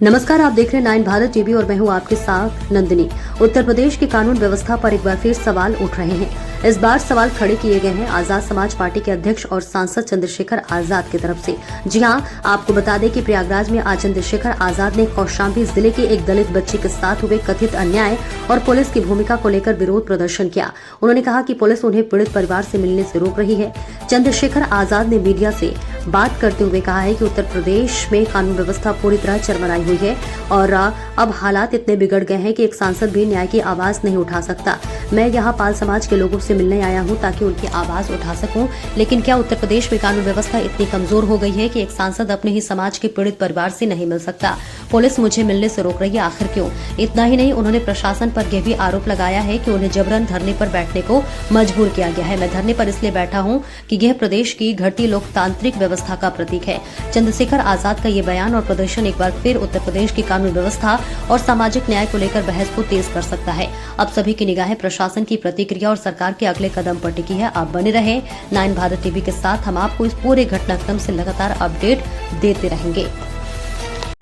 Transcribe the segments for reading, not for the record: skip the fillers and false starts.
नमस्कार, आप देख रहे हैं 9 भारत टीवी और मैं हूं आपके साथ नंदिनी। उत्तर प्रदेश की कानून व्यवस्था पर एक बार फिर सवाल उठ रहे हैं। इस बार सवाल खड़े किए गए हैं आजाद समाज पार्टी के अध्यक्ष और सांसद चंद्रशेखर आजाद की तरफ से। जी हां, आपको बता दें कि प्रयागराज में आज चंद्रशेखर आजाद ने कौशाम्बी जिले के एक दलित बच्ची के साथ हुए कथित अन्याय और पुलिस की भूमिका को लेकर विरोध प्रदर्शन किया। उन्होंने कहा कि पुलिस उन्हें पीड़ित परिवार से मिलने से रोक रही है। चंद्रशेखर आजाद ने मीडिया से बात करते हुए कहा है कि उत्तर प्रदेश में कानून व्यवस्था पूरी तरह चरमराई हुई है और अब हालात इतने बिगड़ गए हैं कि एक सांसद भी न्याय की आवाज नहीं उठा सकता। मैं यहाँ पाल समाज के लोगों से मिलने आया हूँ ताकि उनकी आवाज उठा सकूं, लेकिन क्या उत्तर प्रदेश में कानून व्यवस्था इतनी कमजोर हो गई है कि एक सांसद अपने ही समाज के पीड़ित परिवार से नहीं मिल सकता? पुलिस मुझे मिलने से रोक रही है, आखिर क्यों? इतना ही नहीं, उन्होंने प्रशासन पर यह भी आरोप लगाया है कि उन्हें जबरन धरने पर बैठने को मजबूर किया गया है। मैं धरने पर इसलिए बैठा हूँ कि यह प्रदेश की घटती लोकतांत्रिक व्यवस्था का प्रतीक है। चंद्रशेखर आजाद का ये बयान और प्रदर्शन एक बार फिर उत्तर प्रदेश की कानून व्यवस्था और सामाजिक न्याय को लेकर बहस को तेज कर सकता है। अब सभी की निगाहें प्रशासन की प्रतिक्रिया और सरकार के अगले कदम पर टिकी है। आप बने रहे 9 भारत टीवी के साथ, हम आपको इस पूरे घटनाक्रम से लगातार अपडेट देते रहेंगे।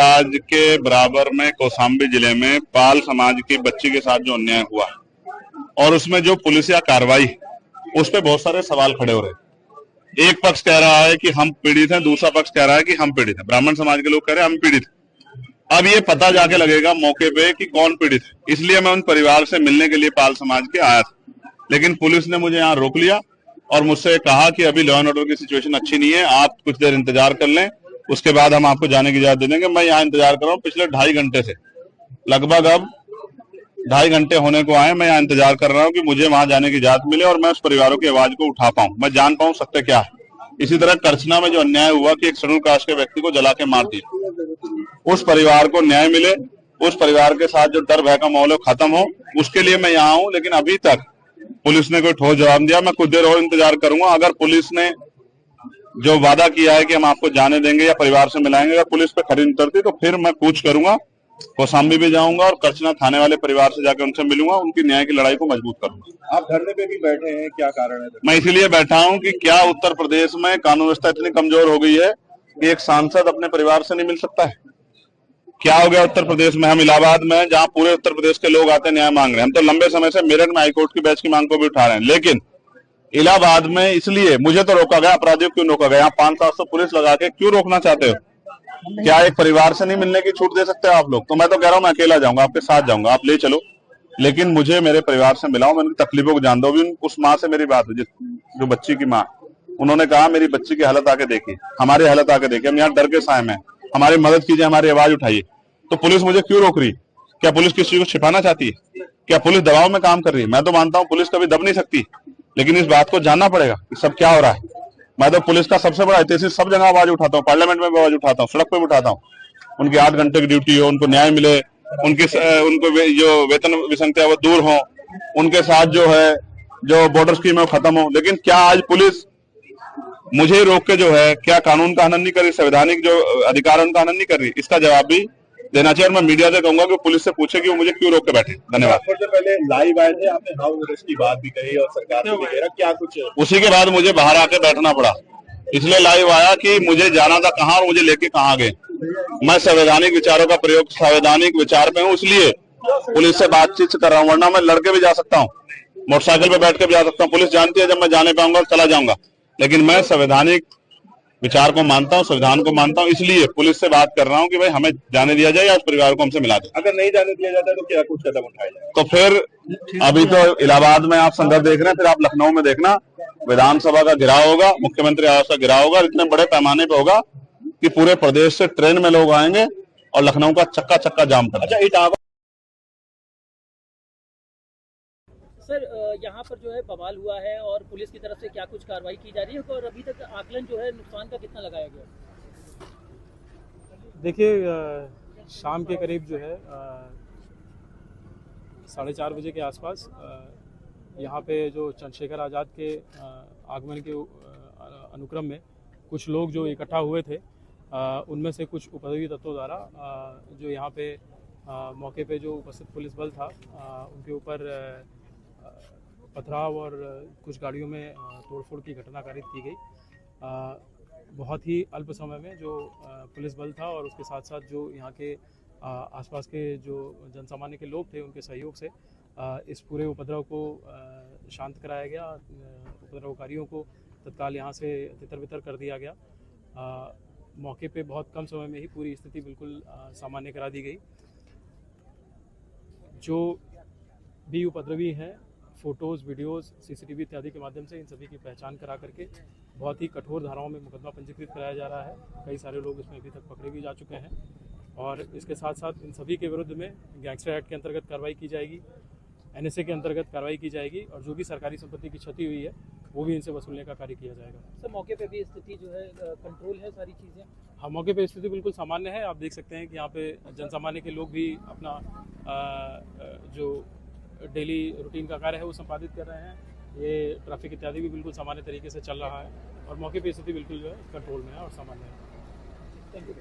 आज के बराबर में कौशाम्बी जिले में पाल समाज की बच्ची के साथ जो अन्याय हुआ और उसमें जो पुलिसिया कार्रवाई, उस पे बहुत सारे सवाल खड़े हो रहे हैं। एक पक्ष कह रहा है कि हम पीड़ित हैं, दूसरा पक्ष कह रहा है कि हम पीड़ित हैं। ब्राह्मण समाज के लोग कह रहे हैं हम पीड़ित हैं। अब ये पता जाके लगेगा मौके पे कि कौन पीड़ित है। इसलिए मैं उन परिवार से मिलने के लिए पाल समाज के आया था, लेकिन पुलिस ने मुझे यहाँ रोक लिया और मुझसे कहा कि अभी लॉ एंड ऑर्डर की सिचुएशन अच्छी नहीं है, आप कुछ देर इंतजार कर लें, उसके बाद हम आपको जाने की इजाजत दे देंगे। मैं यहाँ इंतजार कर रहा हूँ पिछले 2.5 घंटे से, लगभग अब 2.5 घंटे होने को आए। मैं यहाँ इंतजार कर रहा हूँ कि मुझे वहां जाने की इजाजत मिले और मैं उस परिवारों की आवाज को उठा पाऊं, मैं जान पाऊं सत्य क्या है। इसी तरह करछना में जो अन्याय हुआ कि एक शेड्यूल कास्ट के व्यक्ति को जला के मार दिया, उस परिवार को न्याय मिले, उस परिवार के साथ जो डर भय का माहौल है खत्म हो, उसके लिए मैं यहाँ हूँ। लेकिन अभी तक पुलिस ने कोई ठोस जवाब दिया। मैं कुछ देर और इंतजार करूंगा। अगर पुलिस ने जो वादा किया है कि हम आपको जाने देंगे या परिवार से मिलाएंगे, अगर पुलिस पे खरी उतरती तो फिर मैं कूच करूंगा, कौशाम्बी भी जाऊंगा और करछना थाने वाले परिवार से जाकर उनसे मिलूंगा, उनकी न्याय की लड़ाई को मजबूत करूंगा। आप धरने पे भी बैठे हैं, क्या कारण है? मैं इसलिए बैठा हूं कि क्या उत्तर प्रदेश में कानून व्यवस्था इतनी कमजोर हो गई है कि एक सांसद अपने परिवार से नहीं मिल सकता है? क्या हो गया उत्तर प्रदेश में? हम इलाहाबाद में, जहां पूरे उत्तर प्रदेश के लोग आते न्याय मांग रहे हैं, हम तो लंबे समय से मेरठ में हाईकोर्ट की बेंच की मांग को भी उठा रहे हैं, लेकिन इलाहाबाद में इसलिए मुझे तो रोका गया। अपराधियों क्यों रोका गया? 500-700 पुलिस लगा के क्यों रोकना चाहते हो? क्या एक परिवार से नहीं मिलने की छूट दे सकते हो आप लोग? तो मैं तो कह रहा हूं मैं अकेला जाऊंगा, आपके साथ जाऊंगा, आप ले चलो, लेकिन मुझे मेरे परिवार से मिलाओ, मैं उनकी तकलीफों को जान दो। अभी उस माँ से मेरी बात हुई, जो बच्ची की माँ, उन्होंने कहा मेरी बच्ची की हालत आके देखिए, हमारी हालत आके देखिए, हम यहाँ डर के साए में, हमारी मदद कीजिए, हमारी आवाज उठाइए। तो पुलिस मुझे क्यों रोक रही? क्या पुलिस किसी चीज को छिपाना चाहती है? क्या पुलिस दबाव में काम कर रही है? मैं तो मानता हूँ पुलिस कभी दब नहीं सकती, लेकिन इस बात को जानना पड़ेगा कि सब क्या हो रहा है। मैं तो पुलिस का सबसे बड़ा हितैषी, सब जगह आवाज उठाता हूँ, पार्लियामेंट में भी आवाज उठाता हूँ, सड़क पे भी उठाता हूँ। उनकी 8 घंटे की ड्यूटी हो, उनको न्याय मिले, उनको जो वेतन विसंगतियां वो दूर हो, उनके साथ जो है जो बॉर्डर स्कीम है वो खत्म हो। लेकिन क्या आज पुलिस मुझे रोक के जो है क्या कानून का हनन नहीं कर रही, संवैधानिक जो अधिकार है उनका हनन नहीं कर रही? इसका जवाब भी देना चाहिए और मैं मीडिया से कहूंगा कि पुलिस से पूछे कि वो मुझे क्यों रोक के बैठे। धन्यवाद। से पहले लाइव आए थे, आपने हाउस अरेस्ट की बात भी कही और सरकार ने भी कहा, क्या कुछ? उसी के बाद मुझे बाहर आके बैठना पड़ा, इसलिए लाइव आया कि मुझे जाना था कहाँ और मुझे लेके कहाँ गए। मैं संवैधानिक विचारों का प्रयोग, संवैधानिक विचार पे हूँ, इसलिए पुलिस से बातचीत कर रहा हूँ, वरना मैं लड़के भी जा सकता हूँ, मोटरसाइकिल पे बैठ के भी जा सकता हूँ। पुलिस जानती है जब मैं जाने पाऊंगा चला जाऊंगा, लेकिन मैं संवैधानिक विचार को मानता हूँ, संविधान को मानता हूँ, इसलिए पुलिस से बात कर रहा हूँ कि भाई हमें जाने दिया जाए या उस परिवार को हमसे मिला दे। अगर नहीं जाने दिया जाता तो क्या कुछ कदम उठाया जाए? तो फिर अभी तो इलाहाबाद में आप संदर्भ देख रहे हैं, फिर आप लखनऊ में देखना, विधानसभा का घेराव होगा, मुख्यमंत्री आवास का घेराव होगा, इतने बड़े पैमाने पे होगा कि पूरे प्रदेश से ट्रेन में लोग आएंगे और लखनऊ का चक्का चक्का जाम कर। अच्छा, इटावा सर, यहाँ पर जो है बवाल हुआ है और पुलिस की तरफ से क्या कुछ कार्रवाई की जा रही है और अभी तक आकलन जो है नुकसान का कितना लगाया गया? देखिए, शाम के करीब जो है 4:30 बजे के आसपास यहाँ पे जो चंद्रशेखर आज़ाद के आगमन के अनुक्रम में कुछ लोग जो इकट्ठा हुए थे, उनमें से कुछ उपद्रवी तत्वों द्वारा जो यहाँ पे मौके पे जो उपस्थित पुलिस बल था, उनके ऊपर पथराव और कुछ गाड़ियों में तोड़फोड़ की घटना कारित की गई। बहुत ही अल्प समय में जो पुलिस बल था और उसके साथ साथ जो यहाँ के आसपास के जो जनसामान्य के लोग थे उनके सहयोग से इस पूरे उपद्रव को शांत कराया गया। उपद्रवकारियों को तत्काल यहाँ से तितर-बितर कर दिया गया। मौके पे बहुत कम समय में ही पूरी स्थिति बिल्कुल सामान्य करा दी गई। जो भी उपद्रवी हैं, फोटोज़, वीडियोज़, सीसीटीवी इत्यादि के माध्यम से इन सभी की पहचान करा करके बहुत ही कठोर धाराओं में मुकदमा पंजीकृत कराया जा रहा है। कई सारे लोग इसमें अभी तक पकड़े भी जा चुके हैं और इसके साथ साथ इन सभी के विरुद्ध में गैंगस्टर एक्ट के अंतर्गत कार्रवाई की जाएगी, NSA के अंतर्गत कार्रवाई की जाएगी और जो भी सरकारी संपत्ति की क्षति हुई है वो भी इनसे वसूलने का कार्य किया जाएगा। सर मौके पे भी स्थिति जो है कंट्रोल है, सारी चीज़ें? हाँ, मौके पे स्थिति बिल्कुल सामान्य है। आप देख सकते हैं कि यहाँ पे जनसामान्य के लोग भी अपना जो डेली रूटीन का कार्य है वो संपादित कर रहे हैं। ये ट्रैफिक इत्यादि भी बिल्कुल सामान्य तरीके से चल रहा है और मौके पे स्थिति बिल्कुल जो है कंट्रोल में है और सामान्य है। Thank you.